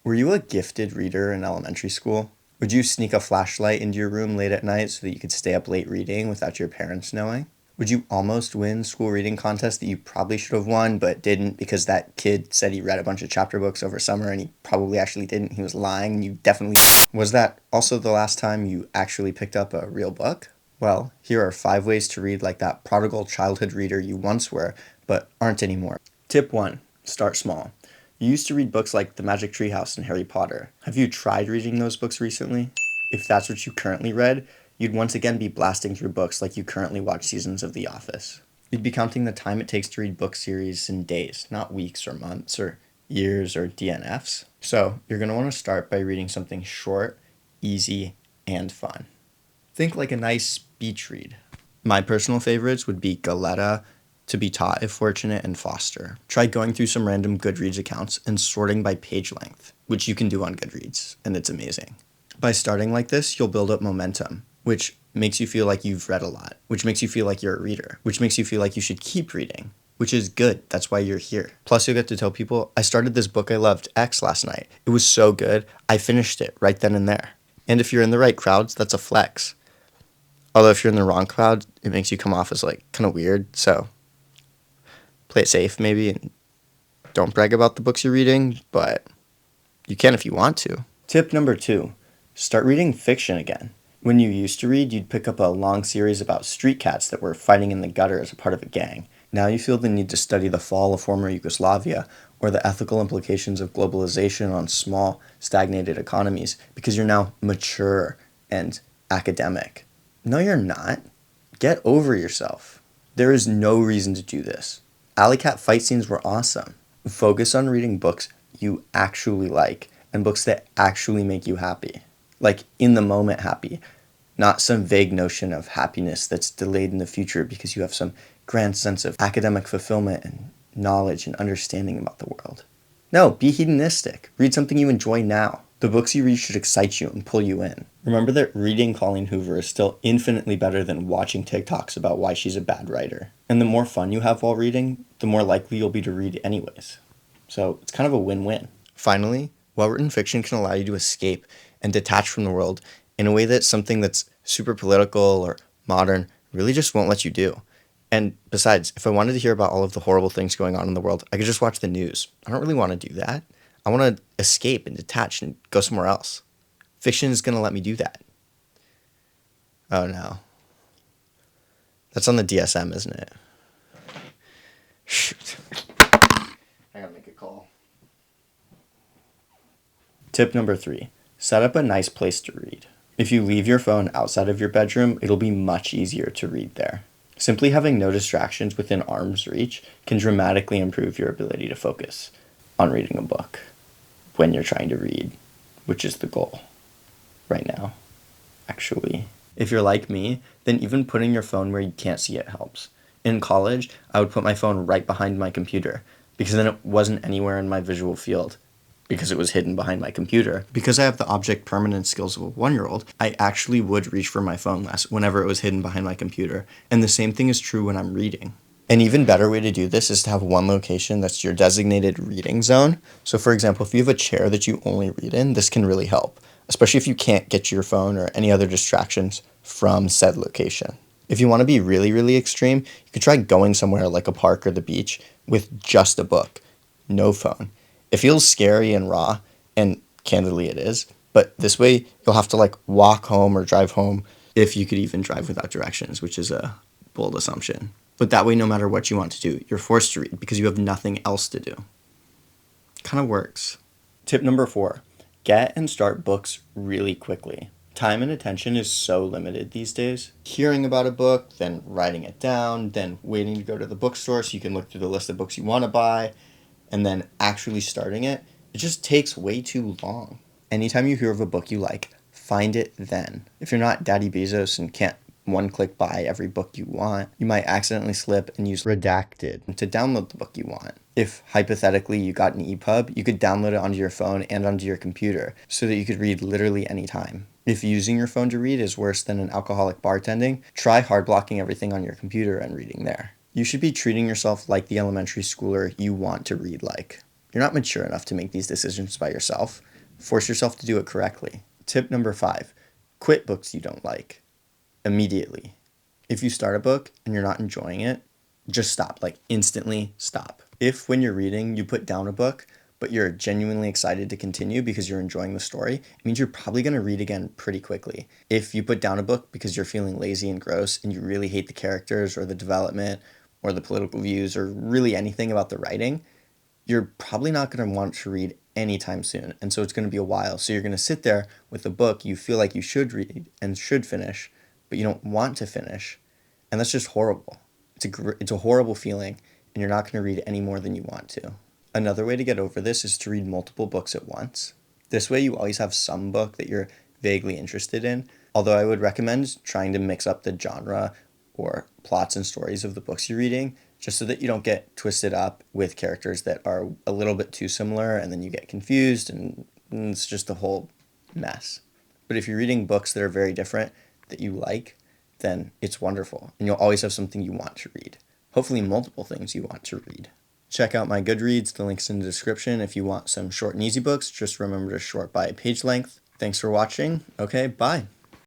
Were you a gifted reader in elementary school? Would you sneak a flashlight into your room late at night so that you could stay up late reading without your parents knowing? Would you almost win school reading contests that you probably should have won but didn't because that kid said he read a bunch of chapter books over summer and he probably actually didn't? He was lying and you definitely... Was that also the last time you actually picked up a real book? Well, here are 5 ways to read like that prodigal childhood reader you once were but aren't anymore. Tip 1. Start small. You used to read books like The Magic Treehouse and Harry Potter. Have you tried reading those books recently? If that's what you currently read, you'd once again be blasting through books like you currently watch seasons of The Office. You'd be counting the time it takes to read book series in days, not weeks or months or years or DNFs. So you're going to want to start by reading something short, easy, and fun. Think like a nice beach read. My personal favorites would be Galetta, To Be Taught If Fortunate, and Foster. Try going through some random Goodreads accounts and sorting by page length, which you can do on Goodreads, and it's amazing. By starting like this, you'll build up momentum, which makes you feel like you've read a lot, which makes you feel like you're a reader, which makes you feel like you should keep reading, which is good. That's why you're here. Plus, you'll get to tell people, I started this book I loved, X, last night. It was so good, I finished it right then and there. And if you're in the right crowds, that's a flex. Although if you're in the wrong crowd, it makes you come off as like kind of weird, so play it safe maybe and don't brag about the books you're reading, but you can if you want to. Tip number 2, start reading fiction again. When you used to read, you'd pick up a long series about street cats that were fighting in the gutter as a part of a gang. Now you feel the need to study the fall of former Yugoslavia or the ethical implications of globalization on small, stagnated economies because you're now mature and academic. No, you're not. Get over yourself. There is no reason to do this. Alley Cat fight scenes were awesome. Focus on reading books you actually like and books that actually make you happy. Like in the moment happy, not some vague notion of happiness that's delayed in the future because you have some grand sense of academic fulfillment and knowledge and understanding about the world. No, be hedonistic. Read something you enjoy now. The books you read should excite you and pull you in. Remember that reading Colleen Hoover is still infinitely better than watching TikToks about why she's a bad writer. And the more fun you have while reading, the more likely you'll be to read anyways. So it's kind of a win-win. Finally, well-written fiction can allow you to escape and detach from the world in a way that something that's super political or modern really just won't let you do. And besides, if I wanted to hear about all of the horrible things going on in the world, I could just watch the news. I don't really want to do that. I want to escape and detach and go somewhere else. Fiction is going to let me do that. Oh no. That's on the DSM, isn't it? Shoot. I gotta make a call. Tip number 3. Set up a nice place to read. If you leave your phone outside of your bedroom, it'll be much easier to read there. Simply having no distractions within arm's reach can dramatically improve your ability to focus on reading a book when you're trying to read, which is the goal right now, actually. If you're like me, then even putting your phone where you can't see it helps. In college, I would put my phone right behind my computer because then it wasn't anywhere in my visual field because it was hidden behind my computer. Because I have the object permanence skills of a 1-year-old, I actually would reach for my phone less whenever it was hidden behind my computer. And the same thing is true when I'm reading. An even better way to do this is to have one location that's your designated reading zone. So for example, if you have a chair that you only read in, this can really help, especially if you can't get to your phone or any other distractions from said location. If you want to be really, really extreme, you could try going somewhere like a park or the beach with just a book, no phone. It feels scary and raw, and candidly it is, but this way you'll have to like walk home or drive home if you could even drive without directions, which is a bold assumption. But that way, no matter what you want to do, you're forced to read because you have nothing else to do. Kind of works. Tip number 4, get and start books really quickly. Time and attention is so limited these days. Hearing about a book, then writing it down, then waiting to go to the bookstore so you can look through the list of books you want to buy, and then actually starting it, it just takes way too long. Anytime you hear of a book you like, find it then. If you're not Daddy Bezos and can't one-click buy every book you want, you might accidentally slip and use redacted to download the book you want. If, hypothetically, you got an EPUB, you could download it onto your phone and onto your computer so that you could read literally any time. If using your phone to read is worse than an alcoholic bartending, try hard blocking everything on your computer and reading there. You should be treating yourself like the elementary schooler you want to read like. You're not mature enough to make these decisions by yourself. Force yourself to do it correctly. Tip number 5, quit books you don't like immediately. If you start a book and you're not enjoying it, just stop, like instantly stop. If when you're reading you put down a book, but you're genuinely excited to continue because you're enjoying the story, it means you're probably going to read again pretty quickly. If you put down a book because you're feeling lazy and gross and you really hate the characters or the development or the political views or really anything about the writing, you're probably not going to want to read anytime soon. And so it's going to be a while. So you're going to sit there with a book you feel like you should read and should finish, but you don't want to finish. And that's just horrible. It's a horrible feeling, and you're not going to read any more than you want to. Another way to get over this is to read multiple books at once. This way you always have some book that you're vaguely interested in, although I would recommend trying to mix up the genre or plots and stories of the books you're reading, just so that you don't get twisted up with characters that are a little bit too similar and then you get confused and it's just a whole mess. But if you're reading books that are very different that you like, then it's wonderful and you'll always have something you want to read. Hopefully multiple things you want to read. Check out my Goodreads, the link's in the description. If you want some short and easy books, just remember to sort by page length. Thanks for watching. Okay, bye.